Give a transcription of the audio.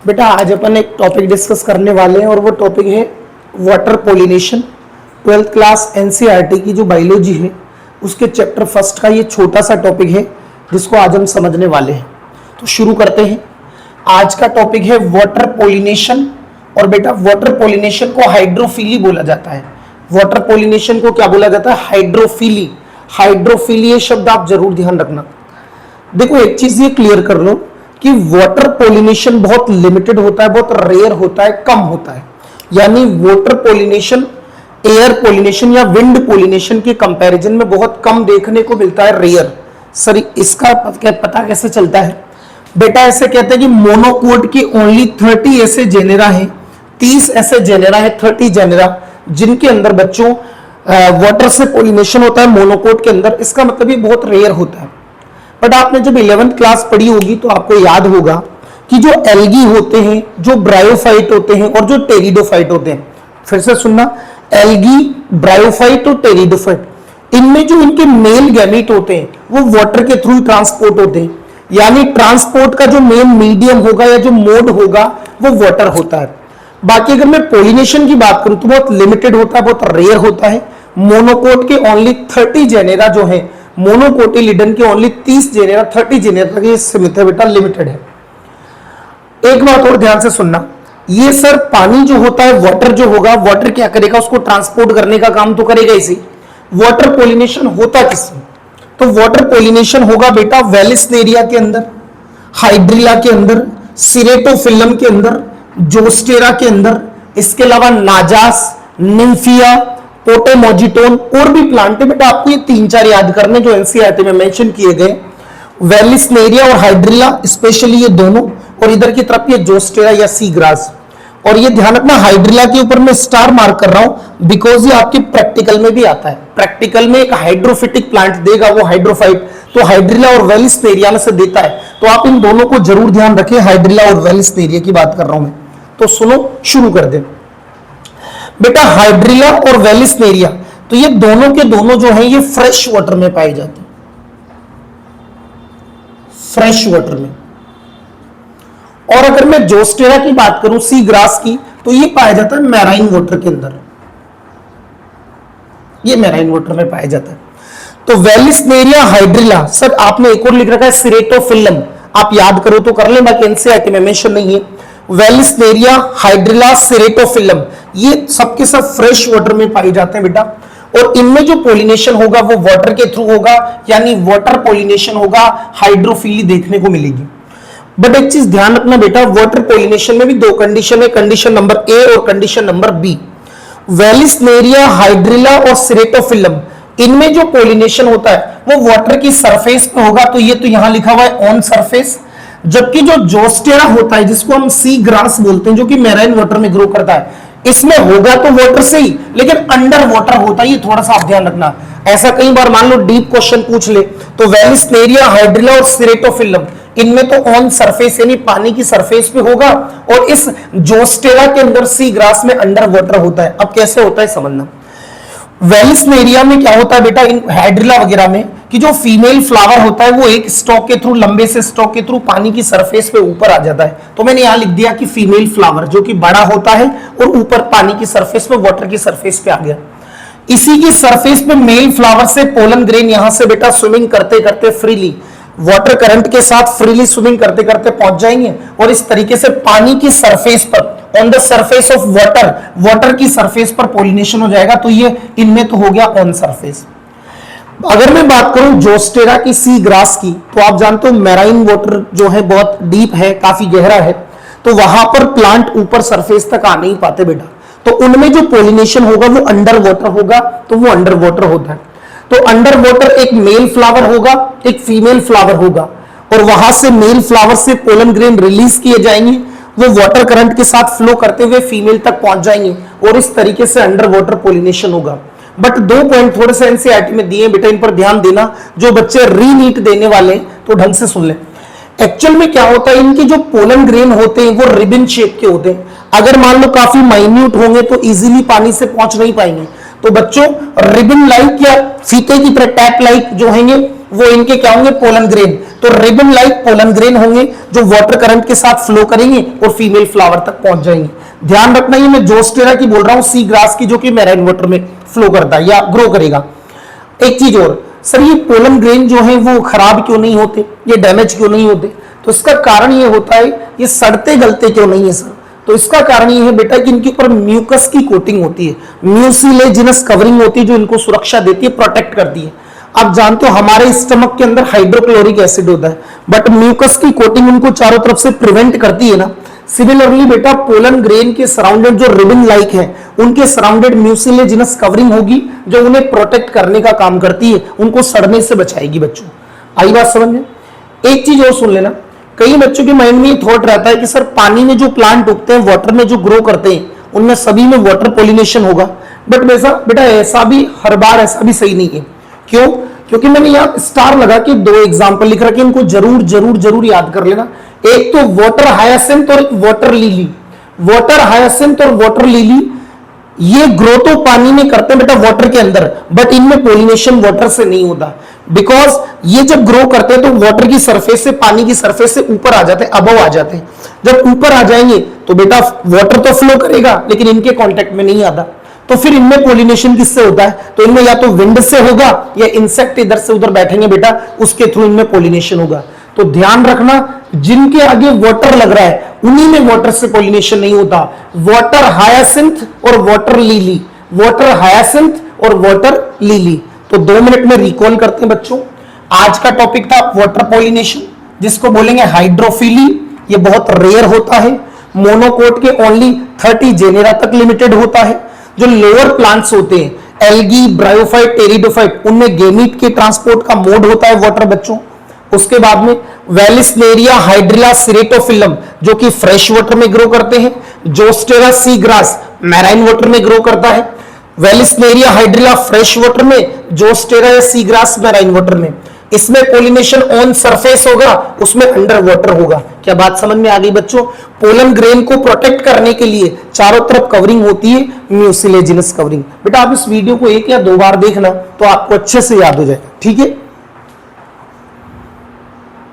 बेटा आज अपन एक टॉपिक डिस्कस करने वाले हैं और वो टॉपिक है water pollination. 12th class NCERT की जो बायोलॉजी है उसके चैप्टर फर्स्ट का ये छोटा सा टॉपिक है जिसको आज हम समझने वाले हैं। तो शुरू करते हैं। आज का टॉपिक है वाटर पोलिनेशन। और बेटा वाटर पोलिनेशन को हाइड्रोफिली बोला जाता है। वाटर पोलिनेशन को क्या बोला जाता है? हाइड्रोफिली। हाइड्रोफिली ये शब्द आप जरूर ध्यान रखना। देखो एक चीज ये क्लियर कर लो कि वाटर पोलिनेशन बहुत लिमिटेड होता है, बहुत रेयर होता है, कम होता है। यानी वाटर पोलिनेशन एयर पोलिनेशन या विंड पोलिनेशन के कंपैरिजन में बहुत कम देखने को मिलता है, रेयर। सर इसका पता कैसे चलता है? बेटा ऐसे कहते हैं कि मोनोकोट की ओनली 30 ऐसे जेनेरा हैं, 30 ऐसे जेनेरा है, 30 जेनेरा जिनके अंदर बच्चों वाटर से पोलिनेशन होता है मोनोकोट के अंदर। इसका मतलब ये बहुत रेयर होता है। बट आपने जब 11th क्लास पढ़ी होगी तो आपको याद होगा कि जो एल्गी होते हैं, जो ब्रायोफाइट होते हैं और जो टेरिडोफाइट होते हैं, फिर से सुनना, एल्गी, ब्रायोफाइट और टेरिडोफाइट, इनमें जो इनके मेल गैमीट होते हैं वो वाटर के थ्रू ट्रांसपोर्ट होते हैं। यानी ट्रांसपोर्ट का जो मेन मीडियम होगा या जो मोड होगा वो वाटर होता है। बाकी अगर मैं पोलिनेशन की बात करूं तो बहुत लिमिटेड होता है, बहुत रेयर होता है। मोनोकोट के ओनली 30 जेनेरा जो है, मोनोकोटिलिडन के ओनली 30 जेनेरा, 30 जेनेरा तक ये सीमित है बेटा, लिमिटेड है। एक बात और ध्यान से सुनना, ये सर पानी जो होता है, वाटर जो होगा, वाटर क्या करेगा? उसको ट्रांसपोर्ट करने का काम तो करेगा इसी। वाटर पोलिनेशन होता किसमें? तो वाटर पोलिनेशन होगा बेटा वेलिस्नेरिया के अंदर, हाइड्रिला के अंदर, सिरेटोफिलम के अंदर, जोस्टेरा के अंदर, इसके अलावा नाजास, निम्फिया, पोटेमोजिटोन और भी प्लांट है बेटा। आपको ये 3-4 याद करने जो एनसीईआरटी में मेंशन किए गए, वेलिस्नेरिया और हाइड्रिला, स्पेशली ये दोनों, और इधर की तरफ ये जोस्टेरा या सी ग्रास। और ये ध्यान रखना, हाइड्रिला के ऊपर मैं स्टार मार्क कर रहा हूं बिकॉज ये आपके प्रैक्टिकल में भी आता है। प्रैक्टिकल में एक हाइड्रोफिटिक प्लांट देगा वो हाइड्रोफाइट, तो हाइड्रिला और वेलिस्नेरिया में से देता है। तो आप इन दोनों को जरूर ध्यान रखें, हाइड्रिला और वेलिस्नेरिया की बात कर रहा हूं मैं। तो सुनो, शुरू कर दे बेटा। हाइड्रिला और वेलिस्नेरिया, तो ये दोनों के दोनों जो है ये फ्रेश वाटर में पाए जाते हैं, फ्रेश वाटर में। और अगर मैं जोस्टेरा की बात करूं, सी ग्रास की, तो ये पाया जाता है मैराइन वाटर के अंदर, ये मैराइन वाटर में पाया जाता है। तो वेलिस्नेरिया, हाइड्रिला, सर आपने एक और लिख रखा है सिरेटोफिलम, आप याद करो तो कर ले, बाकी एनसीईआरटी में मेंशन नहीं है। वेलिस्नेरिया, हाइड्रिला, सिरेटोफिलम, ये सब के सब फ्रेश वाटर में पाए जाते हैं बेटा। और इनमें जो पोलिनेशन होगा वो वाटर के थ्रू होगा, यानी वाटर पोलिनेशन होगा, हाइड्रोफिली देखने को मिलेगी। बट एक चीज ध्यान रखना बेटा, वाटर पोलिनेशन में भी 2 कंडीशन है, कंडीशन नंबर ए और condition number B. Vallisneria, hydrilla और सिरेटोफिलम, इनमें जो पोलिनेशन होता है वो वाटर की सरफेस पे होगा, तो ये तो यहां लिखा हुआ है ऑन सरफेस। जबकि जो जोस्टेरा होता है, जिसको हम सी ग्रास बोलते हैं, जो कि मैराइन वाटर में ग्रो करता है, इसमें होगा तो वाटर से ही, लेकिन अंडर वाटर होता है। ये थोड़ा सा आप ध्यान रखना, ऐसा कई बार मान लो डीप क्वेश्चन पूछ ले तो वेलिस्नेरिया, हाइड्रिला और सिरेटोफिलम, इनमें तो ऑन सरफेस यानी पानी की सरफेस पे होगा, और इस जोस्टेरा के अंदर, सी ग्रास में, अंडर वाटर होता है। अब कैसे होता है समझना। वेलिस्नेरिया में क्या होता है बेटा, इन हाइड्रिला वगैरह में, कि जो फीमेल फ्लावर होता है वो एक स्टॉक के थ्रू, लंबे से स्टॉक के थ्रू पानी की सरफेस पे ऊपर आ जाता है। तो मैंने यहां लिख दिया कि फीमेल फ्लावर जो कि बड़ा होता है और ऊपर पानी की सरफेस पे, वाटर की सरफेस पे आ गया। इसी की सरफेस पे मेल फ्लावर से पोलन ग्रेन यहां से बेटा स्विमिंग करते करते फ्रीली, वाटर करंट के साथ फ्रीली स्विमिंग करते करते पहुंच जाएंगे, और इस तरीके से पानी की सरफेस पर, on the surface of water, water की सरफेस पर पोलिनेशन हो जाएगा। तो ये इनमें तो हो गया ऑन सरफेस। अगर मैं बात करूं जोस्टेरा की, सी ग्रास की, तो आप जानते हो मैराइन वाटर जो है बहुत डीप है, काफी गहरा है, तो वहां पर प्लांट ऊपर सरफेस तक आ नहीं पाते बेटा। तो उनमें जो पोलिनेशन होगा वो अंडर वाटर होगा, तो वो अंडर वाटर होता है। तो अंडर वाटर एक मेल फ्लावर होगा, एक फीमेल फ्लावर होगा, और वहां से मेल फ्लावर से पोलन ग्रेन रिलीज किए जाएंगे, वो वाटर करंट के साथ फ्लो करते हुए फीमेल तक पहुंच जाएंगे, और इस तरीके से अंडर वाटर पोलिनेशन होगा। बट 2 पॉइंट थोड़े से एनसीईआरटी में दिए बेटा, इन पर ध्यान देना। जो बच्चे रीनीट देने वाले तो ढंग से सुन ले। एक्चुअल में क्या होता है, इनके जो पोलन ग्रेन होते हैं वो रिबन शेप के होते हैं। अगर मान लो काफी माइन्यूट होंगे तो इजीली पानी से पहुंच नहीं पाएंगे। तो बच्चों रिबन लाइक या फीते की तरह टैप लाइक जो हैंगे वो इनके क्या होंगे, पोलन ग्रेन। तो रिबन लाइक पोलन ग्रेन होंगे जो वाटर करंट के साथ फ्लो करेंगे और फीमेल फ्लावर तक पहुंच जाएंगे। ध्यान रखना, ये मैं जोस्टेरा की बोल रहा हूं, सी ग्रास की, जो कि मैराइन वाटर में फ्लो करता है या ग्रो करेगा। एक चीज और सर, ये पोलन ग्रेन जो है वो खराब क्यों नहीं होते, ये डैमेज क्यों नहीं होते? तो इसका कारण ये होता है, ये सड़ते गलते क्यों नहीं है सर? तो इसका कारण ये है बेटा कि इनके ऊपर म्यूकस की कोटिंग होती है, म्यूसिलेजिनस कवरिंग होती है जो इनको सुरक्षा देती है, प्रोटेक्ट करती है। आप जानते हो हमारे स्टमक के अंदर हाइड्रोक्लोरिक एसिड होता है, बट म्यूकस की कोटिंग उनको चारों तरफ से प्रिवेंट करती है ना। सिमिलरली बेटा पोलन ग्रेन के सराउंडेड जो रिबन लाइक है, उनके सराउंडेड म्यूसिलेजिनस कवरिंग होगी जो उन्हें प्रोटेक्ट करने का काम करती है, उनको सड़ने से बचाएगी। बच्चों आई बात समझ में? एक चीज और सुन लेना, कई बच्चों के माइंड में ये थॉट रहता है कि सर पानी में जो प्लांट उगते हैं, वाटर में जो ग्रो करते हैं, उनमें सभी में वाटर पॉलिनेशन होगा। बट बेटा ऐसा भी हर बार ऐसा भी सही नहीं है। क्यों? क्योंकि मैंने यहाँ स्टार लगा के दो एग्जांपल लिख रखे, इनको जरूर जरूर जरूर याद कर लेना। एक तो वाटर हायासिंथ और वाटर लिली। वाटर हायासिंथ और वाटर लिली ये ग्रो तो पानी में करते हैं बेटा, वाटर के अंदर, बट इनमें पोलिनेशन वाटर से नहीं होता। बिकॉज ये जब ग्रो करते हैं तो वाटर की सरफेस से, पानी की सरफेस से ऊपर आ जाते हैं, अबव आ जाते हैं। जब ऊपर आ जाएंगे तो बेटा वाटर तो फ्लो करेगा लेकिन इनके कांटेक्ट में नहीं आता। तो फिर इनमें पोलिनेशन किससे होता है? तो इनमें या तो विंड से होगा या इंसेक्ट इधर से उधर बैठेंगे बेटा, उसके थ्रू इनमें पोलिनेशन होगा। तो ध्यान रखना, जिनके आगे वाटर लग रहा है उन्हीं में वाटर से पोलिनेशन नहीं होता। वाटर हायासिंथ और वाटर लिली, वाटर हायासिंथ और वाटर लिली। तो 2 मिनट में रिकॉल करते हैं बच्चों। आज का टॉपिक था वाटर पोलिनेशन, जिसको बोलेंगे हाइड्रोफिली। ये बहुत रेयर होता है, मोनोकोट के ओनली 30 जेनेरा तक लिमिटेड होता है। जो लोअर प्लांट्स होते हैं, एल्गी, ब्रायोफाइट, टेरिडोफाइट, उनमें गेमीट के ट्रांसपोर्ट का मोड होता है वाटर बच्चों। उसके बाद में वेलिस्नेरिया हाइड्रिला सिरेटोफिलम जो कि फ्रेश वाटर में ग्रो करते हैं। Zostera sea grass marine water में ग्रो करता है। वेलिस्नेरिया हाइड्रिला फ्रेश वाटर में, Zostera sea grass marine water में। इसमें पोलिनेशन ऑन सरफेस होगा, उसमें अंडर वाटर होगा। क्या बात समझ में आ गई बच्चों? पोलन ग्रेन को प्रोटेक्ट करने के लिए चारों तरफ कवरिंग होती है, म्यूसिलेजिनस कवरिंग। बेटा आप इस वीडियो को 1 या 2 बार देखना तो आपको अच्छे से याद हो जाएगा। ठीक है।